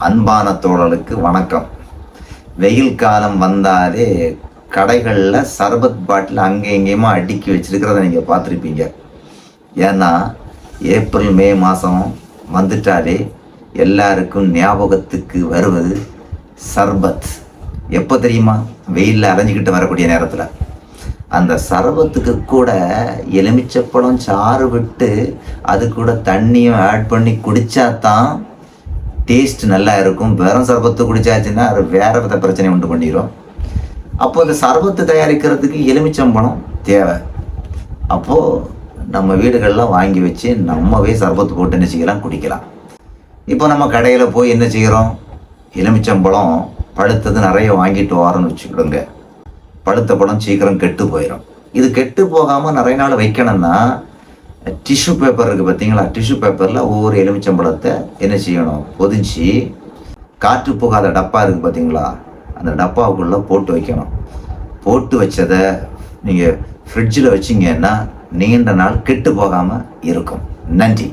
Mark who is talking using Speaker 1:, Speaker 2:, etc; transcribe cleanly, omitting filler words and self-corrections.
Speaker 1: அன்பான தோழலுக்கு வணக்கம். வெயில் காலம் வந்தாலே கடைகளில் சர்பத் பாட்டில் அங்கே எங்கேயுமா அடுக்கி வச்சிருக்கிறத நீங்கள் பார்த்துருப்பீங்க. ஏன்னா ஏப்ரல் மே மாதம் வந்துட்டாலே எல்லாருக்கும் ஞாபகத்துக்கு வருவது சர்பத். எப்போ தெரியுமா? வெயிலில் அலைஞ்சிக்கிட்டு வரக்கூடிய நேரத்தில். அந்த சர்பத்துக்கு கூட எலுமிச்சப்பழம் சாறு விட்டு அது கூட தண்ணியும் ஆட் பண்ணி குடித்தா தான் டேஸ்ட் நல்லா இருக்கும். வெறும் சர்பத்து குடித்தாச்சுன்னா அது வேறு வித பிரச்சனை உண்டு பண்ணிடும். அப்போது இந்த சர்பத்து தயாரிக்கிறதுக்கு எலுமிச்சம்பழம் தேவை. அப்போது நம்ம வீடுகள்லாம் வாங்கி வச்சு நம்மவே சர்பத்து போட்டு என்ன செய்யலாம், குடிக்கலாம். இப்போ நம்ம கடையில் போய் என்ன செய்கிறோம், எலுமிச்சம்பழம் பழுத்தது நிறைய வாங்கிட்டு வரோன்னு வச்சுக்கிடுங்க. பழுத்த பழம் சீக்கிரம் கெட்டு போயிடும். இது கெட்டு போகாமல் நிறைய நாள் வைக்கணும்னா டிஷ்யூ பேப்பர் இருக்குது பார்த்தீங்களா? டிஷ்யூ பேப்பரில் ஒவ்வொரு எலுமிச்சம்பழத்தை என்ன செய்யணும், பொதிச்சு காற்று போகாத டப்பா இருக்குது பார்த்தீங்களா? அந்த டப்பாவுக்குள்ளே போட்டு வைக்கணும். போட்டு வச்சதை நீங்கள் ஃப்ரிட்ஜில் வச்சிங்கன்னா நீண்ட நாள் கெட்டு போகாமல் இருக்கும். நன்றி.